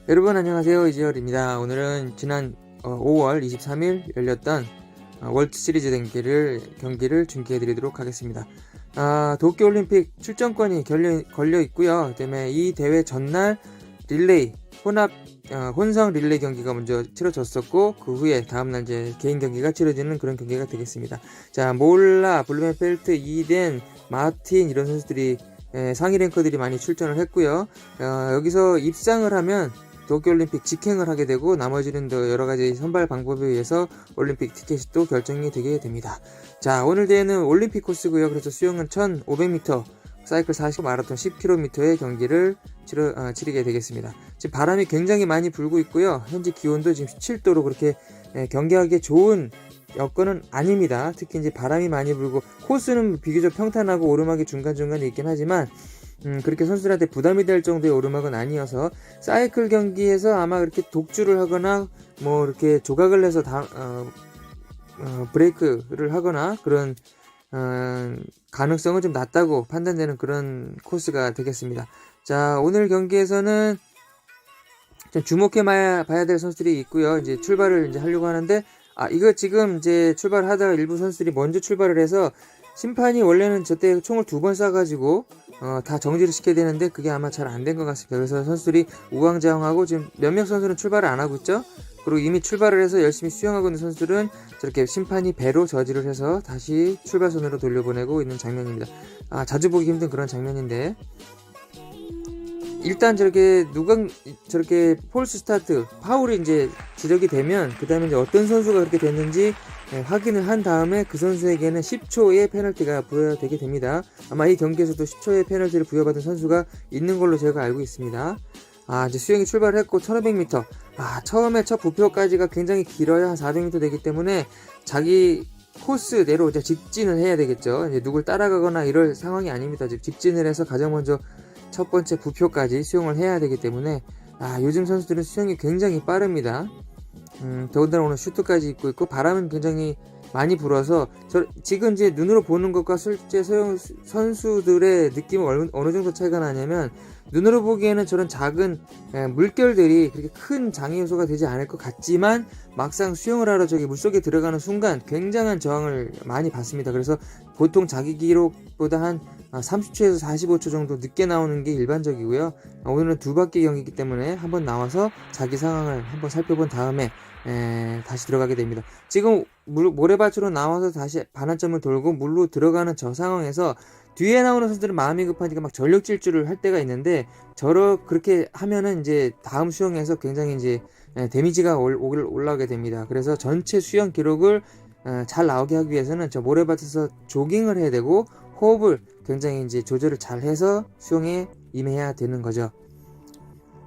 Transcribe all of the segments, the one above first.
여러분 안녕하세요, 이지열입니다. 오늘은 지난 5월 23일 열렸던 월드 시리즈 경기를 중계해 드리도록 하겠습니다. 도쿄올림픽 출전권이 걸려 있고요. 때문에 이 대회 전날 릴레이 혼성 릴레이 경기가 먼저 치러졌었고, 그 후에 다음날 이제 개인 경기가 치러지는 그런 경기가 되겠습니다. 자, 몰라, 블루멘펠트, 이덴, 마틴 이런 선수들이 상위 랭커들이 많이 출전을 했고요. 여기서 입상을 하면 도쿄올림픽 직행을 하게 되고, 나머지는 더 여러가지 선발 방법에 의해서 올림픽 티켓이 또 결정이 되게 됩니다. 자, 오늘 대회는 올림픽 코스고요. 그래서 수영은 1500m, 사이클 40, 마라톤 10km의 경기를 치르게 되겠습니다. 지금 바람이 굉장히 많이 불고 있고요. 현재 기온도 지금 17도로 그렇게 경기하기 좋은 여건은 아닙니다. 특히 이제 바람이 많이 불고, 코스는 비교적 평탄하고 오르막이 중간중간에 있긴 하지만 그렇게 선수들한테 부담이 될 정도의 오르막은 아니어서, 사이클 경기에서 아마 그렇게 독주를 하거나 뭐 이렇게 조각을 내서 브레이크를 하거나 그런 가능성은 좀 낮다고 판단되는 그런 코스가 되겠습니다. 자, 오늘 경기에서는 좀 주목해 봐야 될 선수들이 있고요. 이제 출발을 이제 하려고 하는데, 이거 지금 이제 출발하다가 일부 선수들이 먼저 출발을 해서, 심판이 원래는 저때 총을 2번 쏴가지고 다 정지를 시켜야 되는데 그게 아마 잘 안 된 것 같습니다. 그래서 선수들이 우왕좌왕하고, 지금 몇몇 선수는 출발을 안 하고 있죠. 그리고 이미 출발을 해서 열심히 수영하고 있는 선수들은 저렇게 심판이 배로 저지를 해서 다시 출발선으로 돌려보내고 있는 장면입니다. 자주 보기 힘든 그런 장면인데, 일단 저렇게 폴스 스타트 파울이 이제 지적이 되면, 그 다음에 이제 어떤 선수가 그렇게 됐는지 확인을 한 다음에 그 선수에게는 10초의 페널티가 부여되게 됩니다. 아마 이 경기에서도 10초의 페널티를 부여받은 선수가 있는 걸로 제가 알고 있습니다. 이제 수영이 출발을 했고, 1500m. 처음에 첫 부표까지가 굉장히 길어야 한 400m 되기 때문에 자기 코스대로 이제 직진을 해야 되겠죠. 이제 누굴 따라가거나 이럴 상황이 아닙니다. 즉 직진을 해서 가장 먼저 첫 번째 부표까지 수영을 해야 되기 때문에, 요즘 선수들은 수영이 굉장히 빠릅니다. 더군다나 오늘 슈트까지 입고 있고, 바람은 굉장히 많이 불어서, 지금 이제 눈으로 보는 것과 실제 선수들의 느낌은 어느 정도 차이가 나냐면, 눈으로 보기에는 저런 작은 물결들이 그렇게 큰 장애 요소가 되지 않을 것 같지만, 막상 수영을 하러 저기 물속에 들어가는 순간 굉장한 저항을 많이 받습니다. 그래서 보통 자기 기록보다 한 30초에서 45초 정도 늦게 나오는 게 일반적이고요. 오늘은 2바퀴 경기이기 때문에 한번 나와서 자기 상황을 한번 살펴본 다음에 다시 들어가게 됩니다. 지금 모래밭으로 나와서 다시 반환점을 돌고 물로 들어가는 저 상황에서, 뒤에 나오는 선수들은 마음이 급하니까 막 전력 질주를 할 때가 있는데, 그렇게 하면은 이제 다음 수영에서 굉장히 이제 데미지가 올라오게 됩니다. 그래서 전체 수영 기록을 잘 나오게 하기 위해서는 저 모래밭에서 조깅을 해야 되고, 호흡을 굉장히 이제 조절을 잘 해서 수영에 임해야 되는 거죠.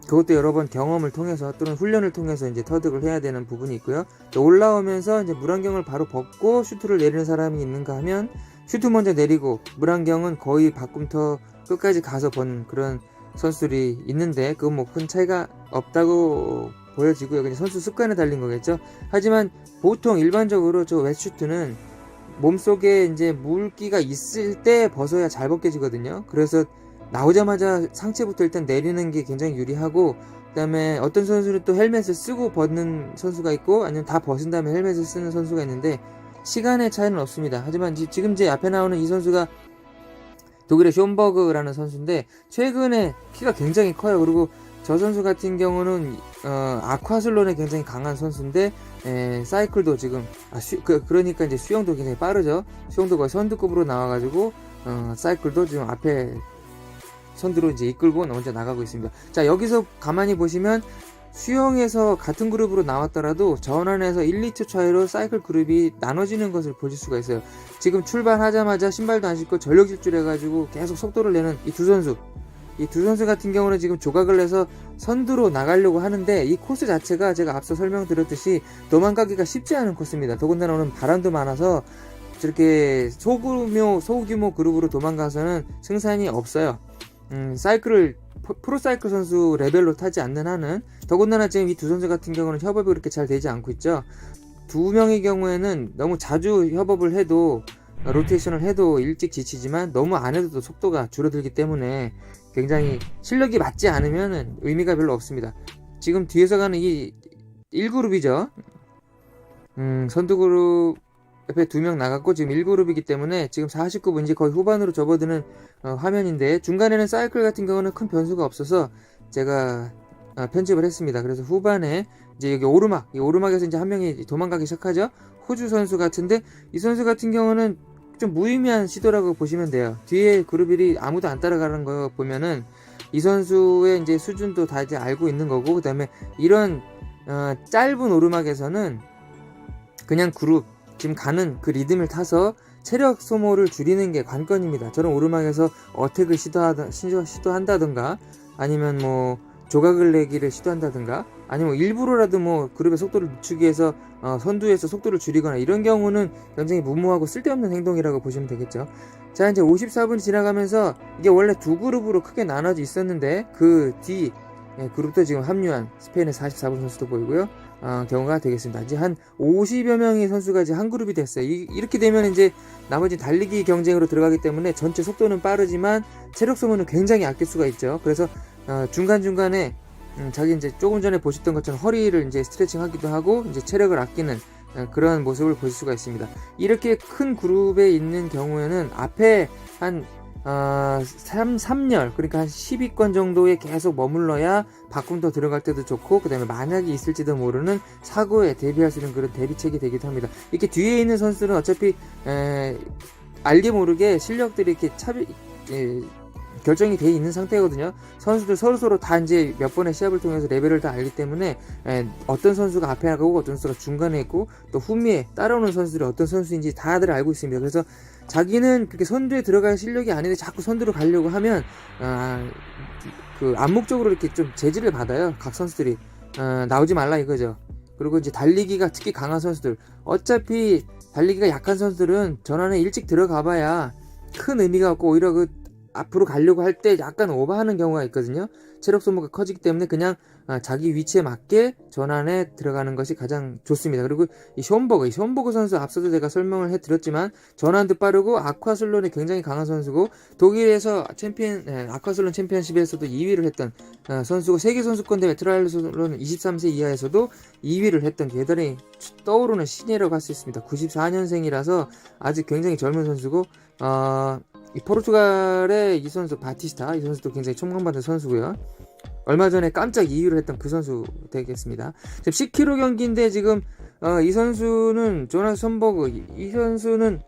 그것도 여러 번 경험을 통해서 또는 훈련을 통해서 이제 터득을 해야 되는 부분이 있고요. 올라오면서 이제 물안경을 바로 벗고 슈트를 내리는 사람이 있는가 하면, 슈트 먼저 내리고 물안경은 거의 밖꿈터 끝까지 가서 본 그런 선수들이 있는데, 그건 뭐 큰 차이가 없다고 보여지고요. 그냥 선수 습관에 달린 거겠죠. 하지만 보통 일반적으로 저 웨트슈트는 몸속에 이제 물기가 있을 때 벗어야 잘 벗겨지거든요. 그래서 나오자마자 상체부터 일단 내리는 게 굉장히 유리하고, 그 다음에 어떤 선수는 또 헬멧을 쓰고 벗는 선수가 있고, 아니면 다 벗은 다음에 헬멧을 쓰는 선수가 있는데, 시간의 차이는 없습니다. 하지만 지금 제 앞에 나오는 이 선수가 독일의 숀버그라는 선수인데, 최근에 키가 굉장히 커요. 그리고 저 선수 같은 경우는 아쿠아슬론에 굉장히 강한 선수인데, 사이클도 지금 그러니까 이제 수영도 굉장히 빠르죠. 수영도 거의 선두급으로 나와가지고 사이클도 지금 앞에 선두로 이제 이끌고 먼저 나가고 있습니다. 자, 여기서 가만히 보시면 수영에서 같은 그룹으로 나왔더라도 전환에서 1, 2초 차이로 사이클 그룹이 나눠지는 것을 보실 수가 있어요. 지금 출발하자마자 신발도 안 신고 전력 질주해가지고 계속 속도를 내는 이 두 선수 같은 경우는 지금 조각을 내서 선두로 나가려고 하는데, 이 코스 자체가 제가 앞서 설명드렸듯이 도망가기가 쉽지 않은 코스입니다. 더군다나 오늘 바람도 많아서 저렇게 소규모 그룹으로 도망가서는 승산이 없어요. 프로사이클 선수 레벨로 타지 않는 한은, 더군다나 지금 이 두 선수 같은 경우는 협업이 그렇게 잘 되지 않고 있죠. 두 명의 경우에는 너무 자주 협업을 해도, 로테이션을 해도 일찍 지치지만, 너무 안 해도 속도가 줄어들기 때문에 굉장히 실력이 맞지 않으면 의미가 별로 없습니다. 지금 뒤에서 가는 이 1그룹이죠. 선두 그룹 옆에 2명 나갔고 지금 1그룹이기 때문에 지금 49분 이제 거의 후반으로 접어드는 화면인데, 중간에는 사이클 같은 경우는 큰 변수가 없어서 제가 편집을 했습니다. 그래서 후반에 이제 여기 오르막, 이 오르막에서 이제 한 명이 도망가기 시작하죠. 호주 선수 같은데 이 선수 같은 경우는 좀 무의미한 시도라고 보시면 돼요. 뒤에 그룹이 아무도 안 따라가는 거 보면은 이 선수의 이제 수준도 다 이제 알고 있는 거고, 그 다음에 이런 짧은 오르막에서는 그냥 그룹 지금 가는 그 리듬을 타서 체력 소모를 줄이는 게 관건입니다. 저런 오르막에서 어택을 시도한다든가 아니면 뭐 조각을 내기를 시도한다든가 아니면 일부러라도 뭐 그룹의 속도를 늦추기 위해서 선두에서 속도를 줄이거나 이런 경우는 굉장히 무모하고 쓸데없는 행동이라고 보시면 되겠죠. 자, 이제 54분이 지나가면서 이게 원래 두 그룹으로 크게 나눠져 있었는데 그 뒤 그룹도 지금 합류한 스페인의 44분 선수도 보이고요. 경우가 되겠습니다. 이제 한 50여 명의 선수가 이제 한 그룹이 됐어요. 이렇게 되면 이제 나머지 달리기 경쟁으로 들어가기 때문에 전체 속도는 빠르지만 체력 소모는 굉장히 아낄 수가 있죠. 그래서 중간중간에 자기 이제 조금 전에 보셨던 것처럼 허리를 이제 스트레칭 하기도 하고 이제 체력을 아끼는 그런 모습을 보실 수가 있습니다. 이렇게 큰 그룹에 있는 경우에는 앞에 한 3열, 그러니까 한 10위권 정도에 계속 머물러야 바꿈 더 들어갈 때도 좋고, 그 다음에 만약에 있을지도 모르는 사고에 대비할 수 있는 그런 대비책이 되기도 합니다. 이렇게 뒤에 있는 선수는 어차피 알게 모르게 실력들이 이렇게 결정이 돼 있는 상태거든요. 선수들 서로서로 다 이제 몇 번의 시합을 통해서 레벨을 다 알기 때문에 어떤 선수가 앞에 나가고 어떤 선수가 중간에 있고 또 후미에 따라오는 선수들이 어떤 선수인지 다들 알고 있습니다. 그래서 자기는 그렇게 선두에 들어갈 실력이 아닌데 자꾸 선두로 가려고 하면 그 암묵적으로 이렇게 좀 제지를 받아요. 각 선수들이 나오지 말라 이거죠. 그리고 이제 달리기가 특히 강한 선수들, 어차피 달리기가 약한 선수들은 전환에 일찍 들어가봐야 큰 의미가 없고 오히려 그 앞으로 가려고 할 때 약간 오버하는 경우가 있거든요. 체력 소모가 커지기 때문에 그냥 자기 위치에 맞게 전환에 들어가는 것이 가장 좋습니다. 그리고 이 숀버그 선수 앞서도 제가 설명을 해드렸지만 전환도 빠르고 아쿠아슬론이 굉장히 강한 선수고 독일에서 아쿠아슬론 챔피언십에서도 2위를 했던 선수고 세계선수권대회 트라이얼슬론 23세 이하에서도 2위를 했던 대단히 떠오르는 신예라고 할 수 있습니다. 94년생이라서 아직 굉장히 젊은 선수고 이 포르투갈의 이 선수 바티스타, 이 선수도 굉장히 촉망받은 선수고요. 얼마 전에 깜짝 2위를 했던 그 선수 되겠습니다. 지금 10km 경기인데 지금 이 선수는 조나스 숀버그, 이 선수는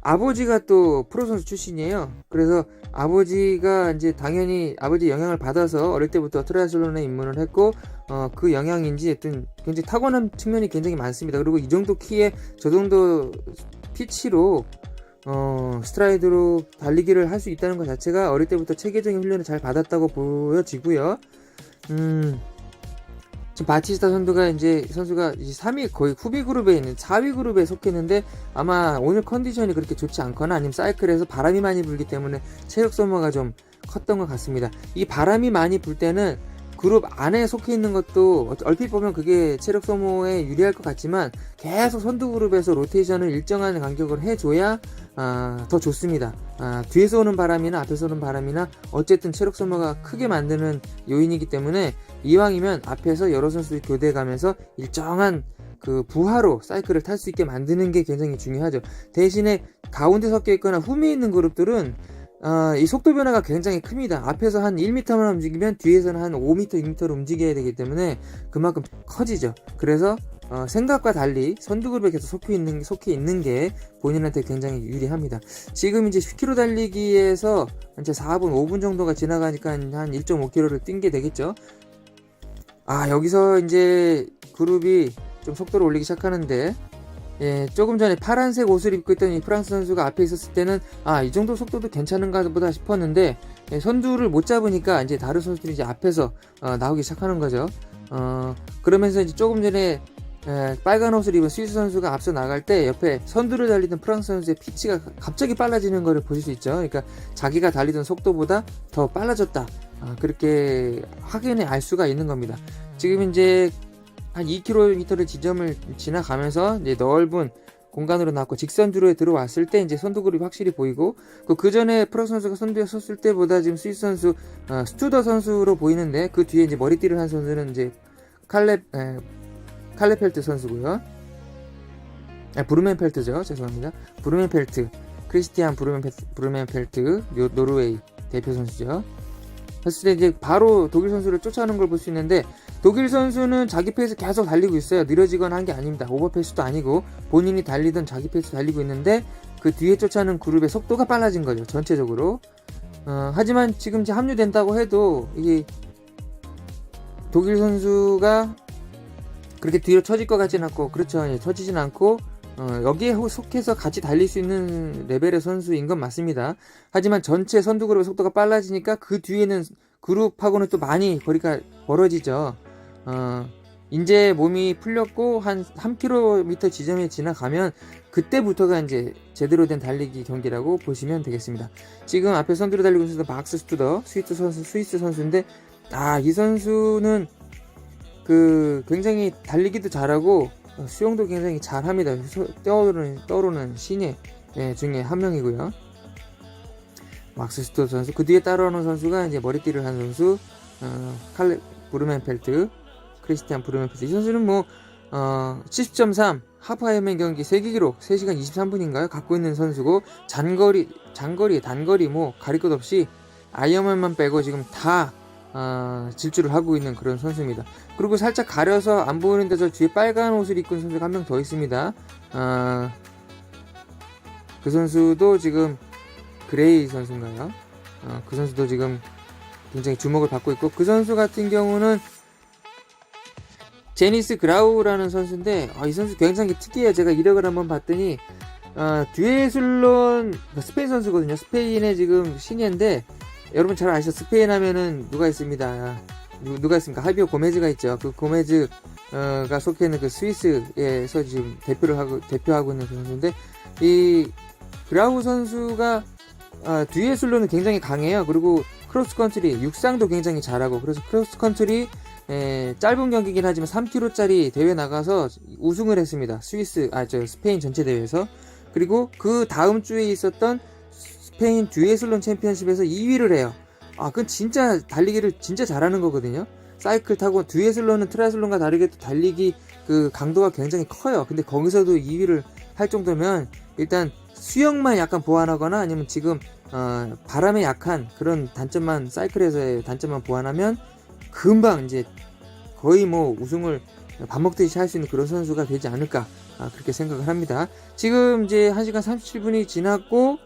아버지가 또 프로 선수 출신이에요. 그래서 아버지가 이제 당연히 아버지 영향을 받아서 어릴 때부터 트라이슬론에 입문을 했고 그 영향인지 굉장히 타고난 측면이 굉장히 많습니다. 그리고 이 정도 키에 저 정도 피치로 스트라이드로 달리기를 할 수 있다는 것 자체가 어릴 때부터 체계적인 훈련을 잘 받았다고 보여지고요. 지금 바티스타 선수가 이제 3위 거의 후비 그룹에 있는 4위 그룹에 속했는데 아마 오늘 컨디션이 그렇게 좋지 않거나 아니면 사이클에서 바람이 많이 불기 때문에 체력 소모가 좀 컸던 것 같습니다. 이 바람이 많이 불 때는 그룹 안에 속해 있는 것도 얼핏 보면 그게 체력 소모에 유리할 것 같지만 계속 선두 그룹에서 로테이션을 일정한 간격으로 해줘야 더 좋습니다. 뒤에서 오는 바람이나 앞에서 오는 바람이나 어쨌든 체력 소모가 크게 만드는 요인이기 때문에 이왕이면 앞에서 여러 선수들이 교대해가면서 일정한 그 부하로 사이클을 탈 수 있게 만드는 게 굉장히 중요하죠. 대신에 가운데 섞여 있거나 후미에 있는 그룹들은 이 속도 변화가 굉장히 큽니다. 앞에서 한 1m만 움직이면 뒤에서는 한 5m, 6m를 움직여야 되기 때문에 그만큼 커지죠. 그래서 생각과 달리 선두그룹에 계속 속해 있는 게 본인한테 굉장히 유리합니다. 지금 이제 10km 달리기에서 이제 4분, 5분 정도가 지나가니까 한 1.5km를 뛴 게 되겠죠. 여기서 이제 그룹이 좀 속도를 올리기 시작하는데, 조금 전에 파란색 옷을 입고 있던 이 프랑스 선수가 앞에 있었을 때는 이 정도 속도도 괜찮은가 보다 싶었는데 선두를 못 잡으니까 이제 다른 선수들이 이제 앞에서 나오기 시작하는 거죠. 그러면서 이제 조금 전에 빨간 옷을 입은 스위스 선수가 앞서 나갈 때 옆에 선두를 달리던 프랑스 선수의 피치가 갑자기 빨라지는 것을 보실 수 있죠. 그러니까 자기가 달리던 속도보다 더 빨라졌다. 그렇게 확연히 알 수가 있는 겁니다. 지금 이제 한 2km를 지점을 지나가면서 이제 넓은 공간으로 나왔고 직선주로에 들어왔을 때 이제 선두 그룹이 확실히 보이고 그 전에 프로 선수가 선두에 섰을 때보다 지금 스위스 선수 스투더 선수로 보이는데 그 뒤에 이제 머리띠를 한 선수는 이제 칼레펠트 선수고요. 브루멘펠트죠. 죄송합니다. 브루멘펠트 크리스티안 브루멘펠트 노르웨이 대표 선수죠. 했을 때 이제 바로 독일 선수를 쫓아오는 걸 볼 수 있는데 독일 선수는 자기 페이스 계속 달리고 있어요. 느려지거나 한 게 아닙니다. 오버페이스도 아니고 본인이 달리던 자기 페이스 달리고 있는데 그 뒤에 쫓아오는 그룹의 속도가 빨라진 거죠. 전체적으로. 하지만 지금 이제 합류된다고 해도 이게 독일 선수가 그렇게 뒤로 처질 것 같진 않고 그렇죠. 예, 처지진 않고 여기에 속해서 같이 달릴 수 있는 레벨의 선수인 건 맞습니다. 하지만 전체 선두 그룹의 속도가 빨라지니까 그 뒤에는 그룹하고는 또 많이 거리가 벌어지죠. 이제 몸이 풀렸고 한 3km 지점에 지나가면 그때부터가 이제 제대로 된 달리기 경기라고 보시면 되겠습니다. 지금 앞에 선두로 달리고 있는 막스 스투더 스위스 선수인데 이 선수는 굉장히 달리기도 잘하고 수영도 굉장히 잘합니다. 떠오르는 신예 중에 한 명이고요. 막스 스투더 선수 그 뒤에 따라오는 선수가 이제 머리띠를 한 선수 브루멘펠트 크리스티안 브루멘펠트 이 선수는 70.3 하프 아이언맨 경기 세계 기록 3시간 23분인가요? 갖고 있는 선수고 단거리 가릴 것 없이 아이언맨만 빼고 지금 다 질주를 하고 있는 그런 선수입니다. 그리고 살짝 가려서 안 보이는데 저 뒤에 빨간 옷을 입고 있는 선수가 한 명 더 있습니다. 그 선수도 지금 그레이 선수인가요? 그 선수도 지금 굉장히 주목을 받고 있고 그 선수 같은 경우는 제니스 그라우라는 선수인데 이 선수 굉장히 특이해요. 제가 이력을 한번 봤더니 듀에슬론 스페인 선수거든요. 스페인의 지금 신예인데 여러분 잘 아시죠? 스페인 하면은 누가 있습니다. 누가 있습니까? 하비오 고메즈가 있죠. 그 고메즈가 속해 있는 그 스위스에서 지금 대표하고 있는 그 선수인데 이 그라우 선수가 듀에슬론은 굉장히 강해요. 그리고 크로스컨트리 육상도 굉장히 잘하고 그래서 크로스컨트리 짧은 경기긴 하지만 3km짜리 대회 나가서 우승을 했습니다. 스페인 전체 대회에서. 그리고 그 다음 주에 있었던 스페인 듀에슬론 챔피언십에서 2위를 해요. 그건 진짜 달리기를 진짜 잘하는 거거든요. 사이클 타고 듀에슬론은 트라이슬론과 다르게 또 달리기 그 강도가 굉장히 커요. 근데 거기서도 2위를 할 정도면 일단 수영만 약간 보완하거나 아니면 지금 바람에 약한 그런 단점만 사이클에서의 단점만 보완하면 금방 이제 거의 우승을 밥 먹듯이 할 수 있는 그런 선수가 되지 않을까 그렇게 생각을 합니다. 지금 이제 1시간 37분이 지났고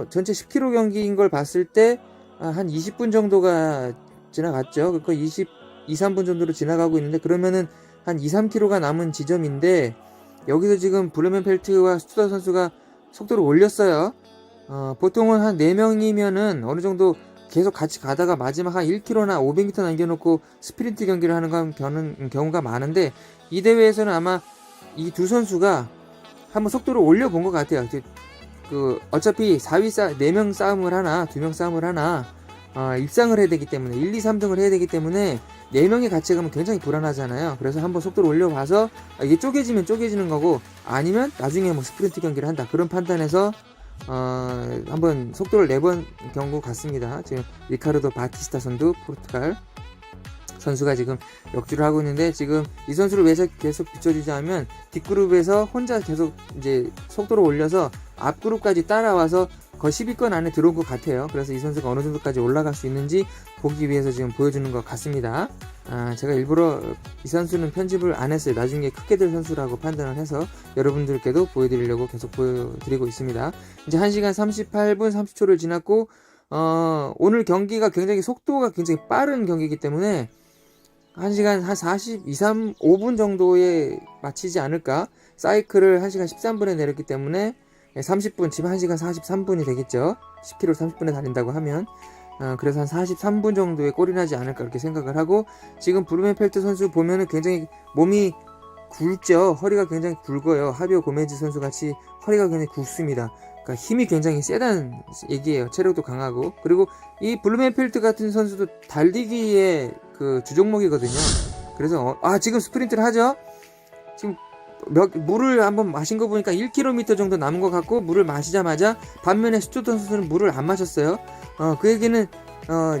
전체 10km 경기인 걸 봤을 때 한 20분 정도가 지나갔죠. 거의 23분 정도로 지나가고 있는데 그러면은 한 2-3km가 남은 지점인데 여기서 지금 브루멘펠트와 스투더 선수가 속도를 올렸어요. 보통은 한 4명이면은 어느 정도 계속 같이 가다가 마지막 한 1km나 500m 남겨놓고 스프린트 경기를 하는 경우가 많은데 이 대회에서는 아마 이 두 선수가 한번 속도를 올려본 것 같아요. 어차피 4명 싸움을 하나 2명 싸움을 하나 입상을 해야 되기 때문에 1, 2, 3등을 해야 되기 때문에 4명이 같이 가면 굉장히 불안하잖아요. 그래서 한번 속도를 올려봐서 이게 쪼개지면 쪼개지는 거고 아니면 나중에 스프린트 경기를 한다 그런 판단에서 한번 속도를 내본 경우 같습니다. 지금 리카르도 바티스타 선수 포르투갈 선수가 지금 역주를 하고 있는데 지금 이 선수를 왜 계속 비춰주자면 뒷그룹에서 혼자 계속 이제 속도를 올려서 앞그룹까지 따라와서 거의 10위권 안에 들어온 것 같아요. 그래서 이 선수가 어느 정도까지 올라갈 수 있는지 보기 위해서 지금 보여주는 것 같습니다. 제가 일부러 이 선수는 편집을 안 했어요. 나중에 크게 될 선수라고 판단을 해서 여러분들께도 보여드리려고 계속 보여드리고 있습니다. 이제 1시간 38분 30초를 지났고 오늘 경기가 굉장히 속도가 굉장히 빠른 경기이기 때문에 1시간 한 5분 정도에 마치지 않을까. 사이클을 1시간 13분에 내렸기 때문에 30분, 지금 1시간 43분이 되겠죠. 10km 30분에 달린다고 하면. 그래서 한 43분 정도에 꼴이 나지 않을까 그렇게 생각을 하고 지금 브루멘펠트 선수 보면은 굉장히 몸이 굵죠. 허리가 굉장히 굵어요. 하비오 고메즈 선수 같이 허리가 굉장히 굵습니다. 그러니까 힘이 굉장히 세다는 얘기예요. 체력도 강하고. 그리고 이 브루멘펠트 같은 선수도 달리기의 그 주종목이거든요. 그래서 지금 스프린트를 하죠. 지금 물을 한번 마신 거 보니까 1km 정도 남은 것 같고 물을 마시자마자 반면에 스튜더 선수는 물을 안 마셨어요. 그 얘기는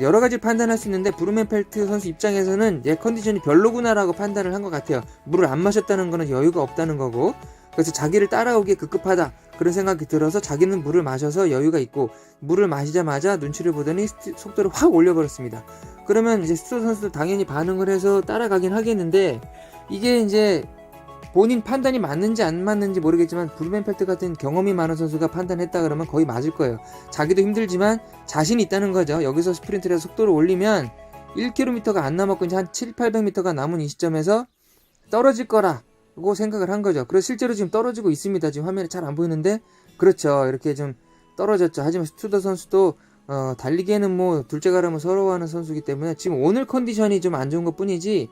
여러 가지 판단할 수 있는데 브루멘펠트 선수 입장에서는 얘 컨디션이 별로구나라고 판단을 한 것 같아요. 물을 안 마셨다는 거는 여유가 없다는 거고, 그래서 자기를 따라오기에 급급하다 그런 생각이 들어서 자기는 물을 마셔서 여유가 있고 물을 마시자마자 눈치를 보더니 속도를 확 올려버렸습니다. 그러면 이제 스튜더 선수도 당연히 반응을 해서 따라가긴 하겠는데, 이게 이제 본인 판단이 맞는지 안 맞는지 모르겠지만 브루멘펠트 같은 경험이 많은 선수가 판단했다 그러면 거의 맞을 거예요. 자기도 힘들지만 자신이 있다는 거죠. 여기서 스프린트를 해서 속도를 올리면 1km가 안 남았고 이제 한 700~800m가 남은 이 시점에서 떨어질 거라고 생각을 한 거죠. 그래서 실제로 지금 떨어지고 있습니다. 지금 화면에 잘 안 보이는데, 그렇죠. 이렇게 좀 떨어졌죠. 하지만 스튜더 선수도 달리기에는 뭐 둘째가라면 서러워하는 선수이기 때문에 지금 오늘 컨디션이 좀 안 좋은 것 뿐이지,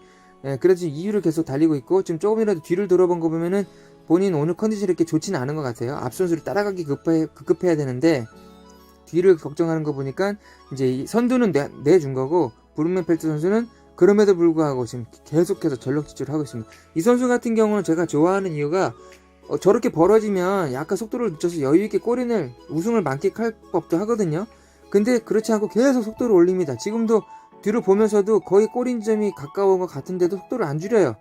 그래도 이유를 계속 달리고 있고, 지금 조금이라도 뒤를 돌아본 거 보면은 본인 오늘 컨디션이 이렇게 좋지는 않은 것 같아요. 앞 선수를 따라가기 급급해야 되는데 뒤를 걱정하는 거 보니까 이제 이 선두는 내준 거고, 브루멘펠트 선수는 그럼에도 불구하고 지금 계속해서 전력 질주를 하고 있습니다. 이 선수 같은 경우는 제가 좋아하는 이유가 저렇게 벌어지면 약간 속도를 늦춰서 여유있게 우승을 만끽할 법도 하거든요. 근데 그렇지 않고 계속 속도를 올립니다. 지금도 뒤를 보면서도 거의 골인점이 가까운 것 같은데도 속도를 안 줄여요.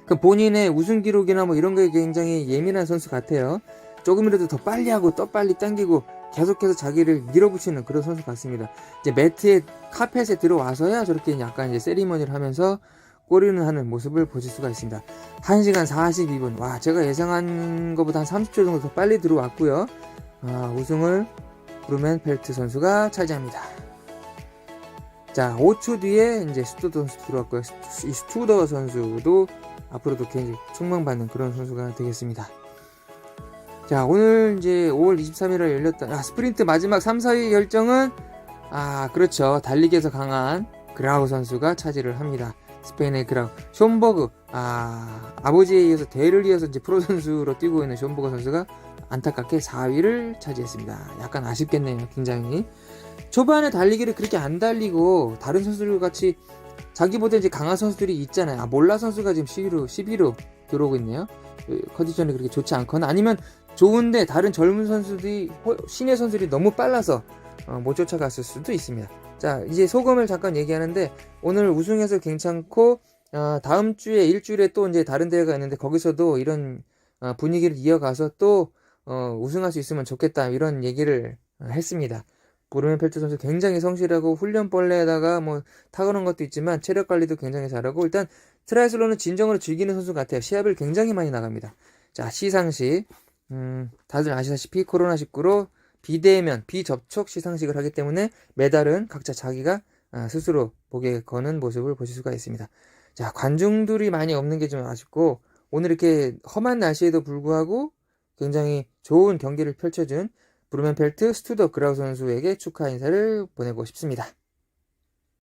그러니까 본인의 우승 기록이나 뭐 이런 거에 굉장히 예민한 선수 같아요. 조금이라도 더 빨리 하고 더 빨리 당기고 계속해서 자기를 밀어붙이는 그런 선수 같습니다. 이제 매트에 카펫에 들어와서야 저렇게 약간 이제 세리머니를 하면서 꼬리는 하는 모습을 보실 수가 있습니다. 1시간 42분. 와, 제가 예상한 것보다 한 30초 정도 더 빨리 들어왔고요. 우승을 브루멘펠트 선수가 차지합니다. 자, 5초 뒤에 이제 스튜더 선수 들어왔고요. 이 스튜더 선수도 앞으로도 굉장히 촉망받는 그런 선수가 되겠습니다. 자, 오늘 이제 5월 23일에 열렸던 스프린트 마지막 3, 4위 결정은 그렇죠. 달리기에서 강한 그라우 선수가 차지를 합니다. 스페인의 그라우 숀버그, 아버지에 이어서 대를 이어서 이제 프로 선수로 뛰고 있는 숀버그 선수가 안타깝게 4위를 차지했습니다. 약간 아쉽겠네요. 굉장히 초반에 달리기를 그렇게 안 달리고 다른 선수들 같이 자기보다 이제 강한 선수들이 있잖아요. 몰라 선수가 지금 11위로 들어오고 있네요. 컨디션이 그렇게 좋지 않거나 아니면 좋은데 다른 젊은 선수들이 신예 선수들이 너무 빨라서 못 쫓아갔을 수도 있습니다. 자, 이제 소감을 잠깐 얘기하는데, 오늘 우승해서 괜찮고 다음 주에 일주일에 또 이제 다른 대회가 있는데 거기서도 이런 분위기를 이어가서 또 우승할 수 있으면 좋겠다 이런 얘기를 했습니다. 브루멘펠트 선수 굉장히 성실하고 훈련벌레에다가 뭐 타고난 것도 있지만 체력 관리도 굉장히 잘하고, 일단 트라이슬론은 진정으로 즐기는 선수 같아요. 시합을 굉장히 많이 나갑니다. 자, 시상식. 다들 아시다시피 코로나19로 비대면, 비접촉 시상식을 하기 때문에 메달은 각자 자기가 스스로 목에 거는 모습을 보실 수가 있습니다. 자, 관중들이 많이 없는 게 좀 아쉽고, 오늘 이렇게 험한 날씨에도 불구하고 굉장히 좋은 경기를 펼쳐준 브루멘펠트 스튜더 그라우 선수에게 축하 인사를 보내고 싶습니다.